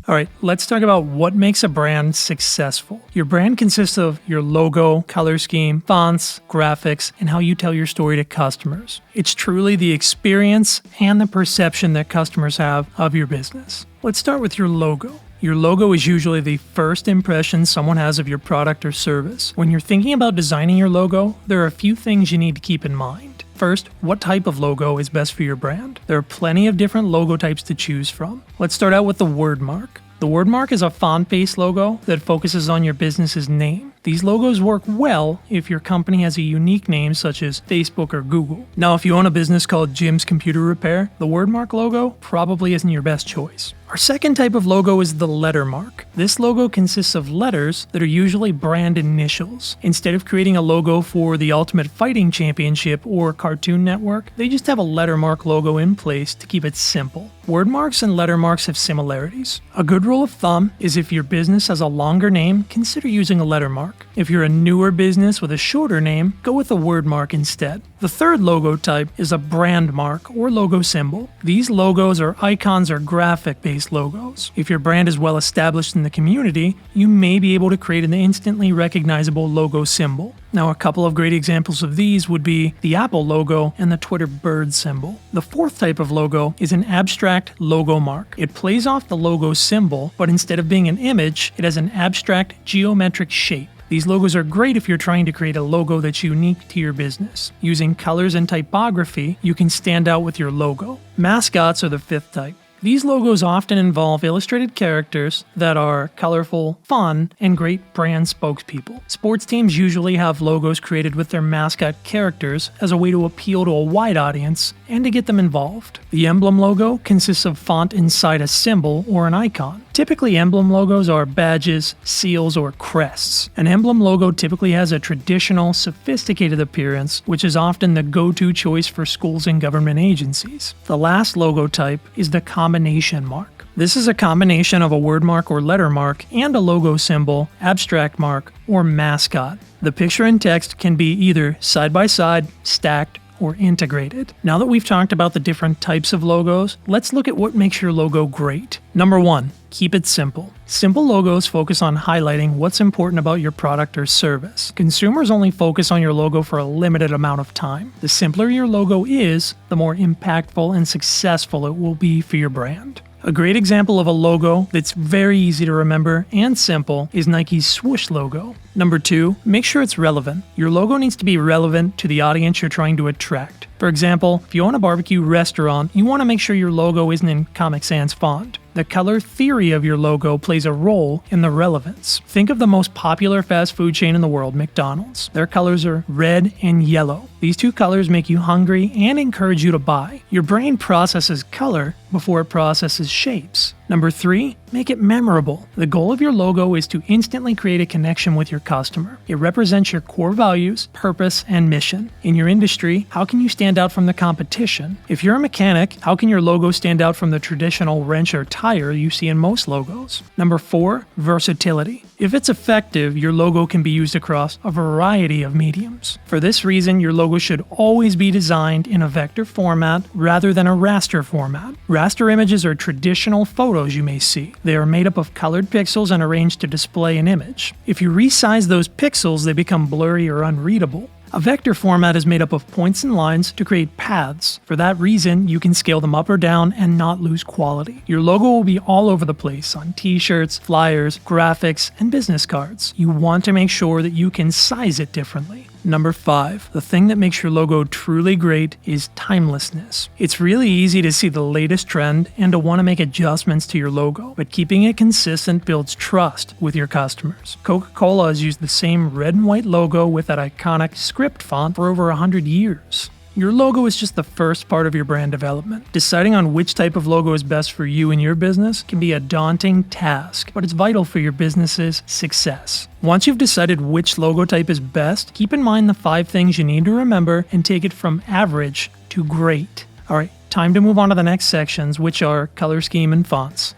Alright, let's talk about what makes a brand successful. Your brand consists of your logo, color scheme, fonts, graphics, and how you tell your story to customers. It's truly the experience and the perception that customers have of your business. Let's start with your logo. Your logo is usually the first impression someone has of your product or service. When you're thinking about designing your logo, there are a few things you need to keep in mind. First, what type of logo is best for your brand? There are plenty of different logo types to choose from. Let's start out with the word mark. The word mark is a font-based logo that focuses on your business's name. These logos work well if your company has a unique name such as Facebook or Google. Now, if you own a business called Jim's Computer Repair, the word mark logo probably isn't your best choice. Our second type of logo is the letter mark. This logo consists of letters that are usually brand initials. Instead of creating a logo for the Ultimate Fighting Championship or Cartoon Network, they just have a letter mark logo in place to keep it simple. Word marks and letter marks have similarities. A good rule of thumb is if your business has a longer name, consider using a letter mark. If you're a newer business with a shorter name, go with a word mark instead. The third logo type is a brand mark or logo symbol. These logos or icons are graphic-based logos. If your brand is well established in the community, you may be able to create an instantly recognizable logo symbol. Now, a couple of great examples of these would be the Apple logo and the Twitter bird symbol. The fourth type of logo is an abstract logo mark. It plays off the logo symbol, but instead of being an image, it has an abstract geometric shape. These logos are great if you're trying to create a logo that's unique to your business. Using colors and typography, you can stand out with your logo. Mascots are the fifth type. These logos often involve illustrated characters that are colorful, fun, and great brand spokespeople. Sports teams usually have logos created with their mascot characters as a way to appeal to a wide audience and to get them involved. The emblem logo consists of font inside a symbol or an icon. Typically, emblem logos are badges, seals, or crests. An emblem logo typically has a traditional, sophisticated appearance, which is often the go-to choice for schools and government agencies. The last logo type is the combination mark. This is a combination of a word mark or letter mark and a logo symbol, abstract mark, or mascot. The picture and text can be either side by side, stacked, or integrated. Now that we've talked about the different types of logos, let's look at what makes your logo great. Number 1, keep it simple. Simple logos focus on highlighting what's important about your product or service. Consumers only focus on your logo for a limited amount of time. The simpler your logo is, the more impactful and successful it will be for your brand. A great example of a logo that's very easy to remember and simple is Nike's swoosh logo. Number 2, make sure it's relevant. Your logo needs to be relevant to the audience you're trying to attract. For example, if you own a barbecue restaurant, you want to make sure your logo isn't in Comic Sans font. The color theory of your logo plays a role in the relevance. Think of the most popular fast food chain in the world, McDonald's. Their colors are red and yellow. These two colors make you hungry and encourage you to buy. Your brain processes color before it processes shapes. Number 3, make it memorable. The goal of your logo is to instantly create a connection with your customer. It represents your core values, purpose, and mission. In your industry, how can you stand out from the competition? If you're a mechanic, how can your logo stand out from the traditional wrench or tire you see in most logos? Number 4, versatility. If it's effective, your logo can be used across a variety of mediums. For this reason, your logo should always be designed in a vector format rather than a raster format. Raster images are traditional photos you may see. They are made up of colored pixels and arranged to display an image. If you resize those pixels, they become blurry or unreadable. A vector format is made up of points and lines to create paths. For that reason, you can scale them up or down and not lose quality. Your logo will be all over the place on t-shirts, flyers, graphics, and business cards. You want to make sure that you can size it differently. Number 5, the thing that makes your logo truly great is timelessness. It's really easy to see the latest trend and to want to make adjustments to your logo, but keeping it consistent builds trust with your customers. Coca-Cola has used the same red and white logo with that iconic script font for over 100 years. Your logo is just the first part of your brand development. Deciding on which type of logo is best for you and your business can be a daunting task, but it's vital for your business's success. Once you've decided which logo type is best, keep in mind the 5 things you need to remember and take it from average to great. Alright, time to move on to the next sections, which are color scheme and fonts.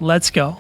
Let's go.